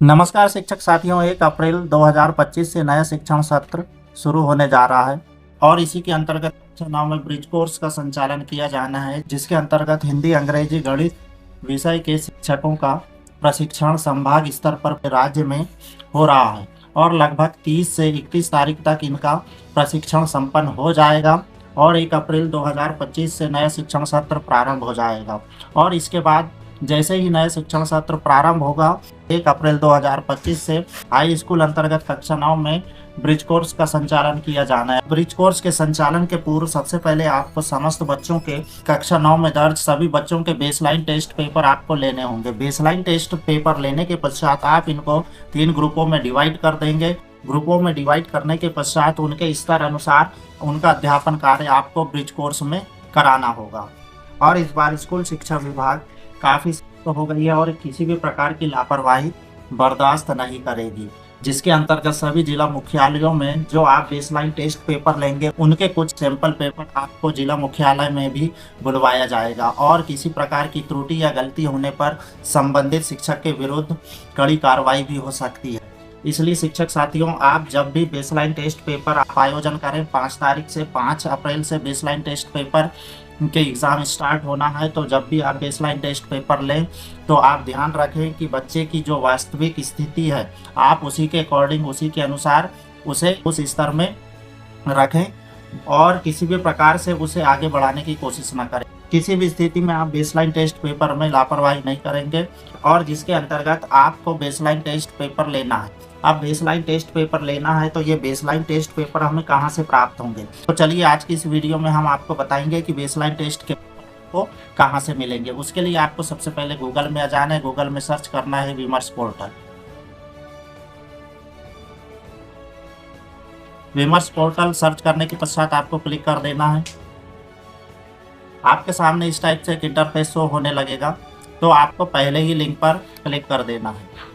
नमस्कार शिक्षक साथियों, 1 अप्रैल 2025 से नया शिक्षण सत्र शुरू होने जा रहा है और इसी के अंतर्गत कक्षा 9 में ब्रिज कोर्स का संचालन किया जाना है, जिसके अंतर्गत हिंदी, अंग्रेजी, गणित विषय के शिक्षकों का प्रशिक्षण संभाग स्तर पर राज्य में हो रहा है और लगभग 30 से 31 तारीख तक इनका प्रशिक्षण संपन्न हो जाएगा और 1 अप्रैल 2025 से नया शिक्षण सत्र प्रारंभ हो जाएगा। और इसके बाद जैसे ही नया शिक्षण सत्र प्रारंभ होगा 1 अप्रैल 2025 से हाई स्कूल अंतर्गत कक्षा 9 में ब्रिज कोर्स का संचालन किया जाना है। ब्रिज कोर्स के संचालन के पूर्व सबसे पहले आपको समस्त बच्चों के कक्षा 9 में दर्ज सभी बच्चों के बेसलाइन टेस्ट पेपर आपको लेने होंगे। बेसलाइन टेस्ट पेपर लेने के पश्चात आप इनको 3 ग्रुपों में डिवाइड कर देंगे। ग्रुपों में डिवाइड करने के पश्चात उनके स्तर अनुसार उनका अध्यापन कार्य आपको ब्रिज कोर्स में कराना होगा। और इस बार स्कूल शिक्षा विभाग काफ़ी सख्त हो गई है और किसी भी प्रकार की लापरवाही बर्दाश्त नहीं करेगी, जिसके अंतर्गत सभी जिला मुख्यालयों में जो आप बेसलाइन टेस्ट पेपर लेंगे उनके कुछ सैंपल पेपर आपको जिला मुख्यालय में भी बुलवाया जाएगा और किसी प्रकार की त्रुटि या गलती होने पर संबंधित शिक्षक के विरुद्ध कड़ी कार्रवाई भी हो सकती है। इसलिए शिक्षक साथियों, आप जब भी बेसलाइन टेस्ट पेपर आप आयोजन करें 5 तारीख से 5 अप्रैल से बेसलाइन टेस्ट पेपर के एग्ज़ाम स्टार्ट होना है, तो जब भी आप बेसलाइन टेस्ट पेपर लें तो आप ध्यान रखें कि बच्चे की जो वास्तविक स्थिति है आप उसी के अकॉर्डिंग उसी के अनुसार उसे उस स्तर में रखें और किसी भी प्रकार से उसे आगे बढ़ाने की कोशिश न करें। किसी भी स्थिति में आप बेसलाइन टेस्ट पेपर में लापरवाही नहीं करेंगे और जिसके अंतर्गत आपको बेसलाइन टेस्ट पेपर लेना है। अब बेसलाइन टेस्ट पेपर लेना है तो ये बेसलाइन टेस्ट पेपर हमें कहाँ से प्राप्त होंगे, तो चलिए आज की इस वीडियो में हम आपको बताएंगे कि बेसलाइन टेस्ट के को कहाँ से मिलेंगे। उसके लिए आपको सबसे पहले गूगल में आ जाना है। गूगल में सर्च करना है विमर्श पोर्टल। विमर्श पोर्टल सर्च करने के पश्चात आपको क्लिक कर देना है। आपके सामने इस टाइप से एक इंटरफेस शो होने लगेगा, तो आपको पहले ही लिंक पर क्लिक कर देना है।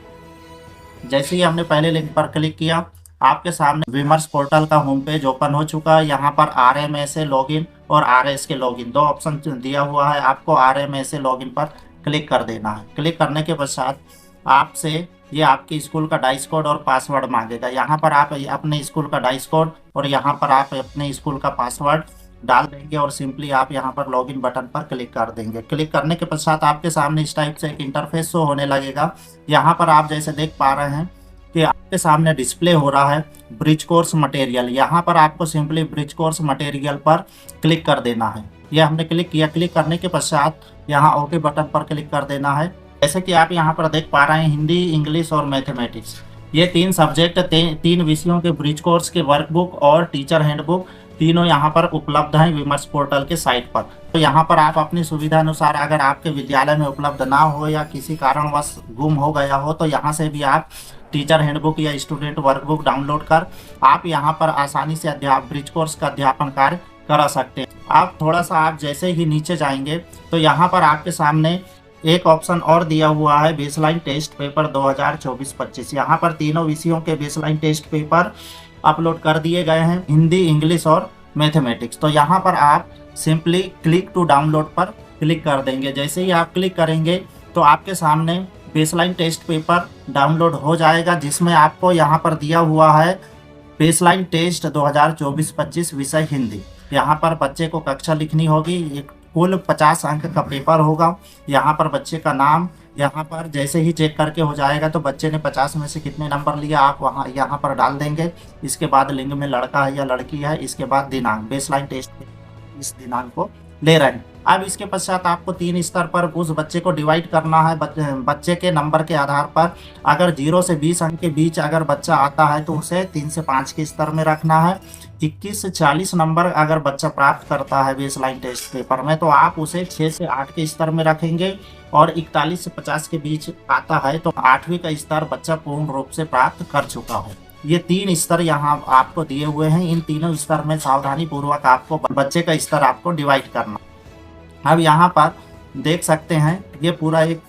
जैसे ही हमने पहले लिंक पर क्लिक किया आपके सामने विमर्श पोर्टल का होम पेज ओपन हो चुका है। यहाँ पर RMSA लॉगिन और RS के लॉगिन 2 ऑप्शन दिया हुआ है। आपको RMSA लॉगिन पर क्लिक कर देना है। क्लिक करने के पश्चात आपसे ये आपके स्कूल का डाइस कोड और पासवर्ड मांगेगा। यहाँ पर आप अपने स्कूल का डाइस कोड और यहाँ पर आप अपने स्कूल का पासवर्ड डाल देंगे और सिंपली आप यहाँ पर लॉगिन बटन पर क्लिक कर देंगे। क्लिक करने के पश्चात आपके सामने इस टाइप से एक इंटरफेस शो होने लगेगा। यहाँ पर आप जैसे देख पा रहे हैं कि आपके सामने डिस्प्ले हो रहा है ब्रिज कोर्स मटेरियल। यहाँ पर आपको सिंपली ब्रिज कोर्स मटेरियल पर क्लिक कर देना है। यह हमने क्लिक किया। क्लिक करने के पश्चात यहाँ ओके बटन पर क्लिक कर देना है। जैसे कि आप यहाँ पर देख पा रहे हैं हिंदी, इंग्लिश और मैथमेटिक्स, ये 3 सब्जेक्ट 3 विषयों के ब्रिज कोर्स के वर्कबुक और टीचर हैंडबुक तीनों यहाँ पर उपलब्ध हैं विमर्श पोर्टल के साइट पर। तो यहाँ पर आप अपनी सुविधा अनुसार अगर आपके विद्यालय में उपलब्ध ना हो या किसी कारणवश गुम हो गया हो तो यहाँ से भी आप टीचर हैंडबुक या स्टूडेंट वर्कबुक डाउनलोड कर आप यहाँ पर आसानी से ब्रिज कोर्स का अध्यापन कार्य करा सकते हैं। आप थोड़ा सा आप जैसे ही नीचे जाएंगे तो यहाँ पर आपके सामने एक ऑप्शन और दिया हुआ है बेसलाइन टेस्ट पेपर 2024-25। यहाँ पर तीनों विषयों के बेसलाइन टेस्ट पेपर अपलोड कर दिए गए हैं, हिंदी, इंग्लिश और मैथमेटिक्स। तो यहाँ पर आप सिंपली क्लिक टू डाउनलोड पर क्लिक कर देंगे। जैसे ही आप क्लिक करेंगे तो आपके सामने बेसलाइन टेस्ट पेपर डाउनलोड हो जाएगा, जिसमें आपको यहाँ पर दिया हुआ है बेसलाइन टेस्ट 2024-25 विषय हिंदी। यहाँ पर बच्चे को कक्षा लिखनी होगी। कुल 50 अंक का पेपर होगा। यहाँ पर बच्चे का नाम यहाँ पर जैसे ही चेक करके हो जाएगा तो बच्चे ने 50 में से कितने नंबर लिया आप वहाँ यहाँ पर डाल देंगे। इसके बाद लिंग में लड़का है या लड़की है, इसके बाद दिनांक, बेसलाइन टेस्ट इस दिनांक को ले रहे हैं। अब इसके पश्चात आपको 3 स्तर पर उस बच्चे को डिवाइड करना है। बच्चे के नंबर के आधार पर अगर 0 से 20 अंक के बीच अगर बच्चा आता है तो उसे 3 से 5 के स्तर में रखना है। 21 से 40 नंबर अगर बच्चा प्राप्त करता है बेसलाइन टेस्ट पेपर में तो आप उसे 6 से 8 के स्तर में रखेंगे और 41 से 50 के बीच आता है तो 8वीं का स्तर बच्चा पूर्ण रूप से प्राप्त कर चुका है। ये 3 स्तर यहाँ आपको दिए हुए हैं। इन तीनों स्तर में सावधानी पूर्वक आपको बच्चे का स्तर आपको डिवाइड करना। अब यहाँ पर देख सकते हैं ये पूरा एक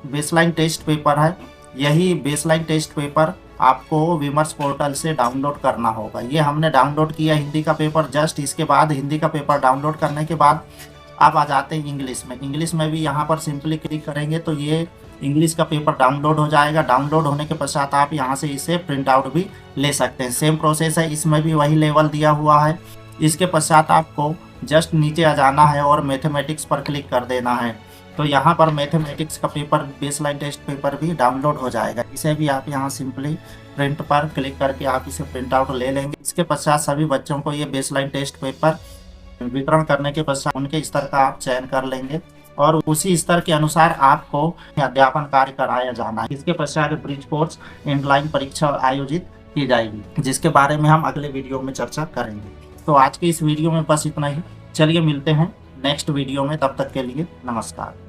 बेसलाइन टेस्ट पेपर है। यही बेसलाइन टेस्ट पेपर आपको विमर्श पोर्टल से डाउनलोड करना होगा। ये हमने डाउनलोड किया हिंदी का पेपर। जस्ट इसके बाद हिंदी का पेपर डाउनलोड करने के बाद अब आ जाते हैं इंग्लिश में। इंग्लिश में भी यहाँ पर सिंपली क्लिक करेंगे तो ये इंग्लिश का पेपर डाउनलोड हो जाएगा। डाउनलोड होने के पश्चात आप यहाँ से इसे प्रिंट आउट भी ले सकते हैं। सेम प्रोसेस है, इसमें भी वही लेवल दिया हुआ है। इसके पश्चात आपको जस्ट नीचे आ जाना है और मैथमेटिक्स पर क्लिक कर देना है। तो यहाँ पर मैथमेटिक्स का पेपर, बेसलाइन टेस्ट पेपर भी डाउनलोड हो जाएगा। इसे भी आप यहाँ सिंपली प्रिंट पर क्लिक करके आप इसे प्रिंट आउट ले लेंगे। इसके पश्चात सभी बच्चों को ये बेसलाइन टेस्ट पेपर वितरण करने के पश्चात उनके स्तर का आप चयन कर लेंगे और उसी स्तर के अनुसार आपको अध्यापन कार्य कराया जाना है। इसके पश्चात ब्रिज कोर्स इनलाइन परीक्षा आयोजित की जाएगी, जिसके बारे में हम अगले वीडियो में चर्चा करेंगे। तो आज की इस वीडियो में बस इतना ही। चलिए मिलते हैं नेक्स्ट वीडियो में, तब तक के लिए नमस्कार।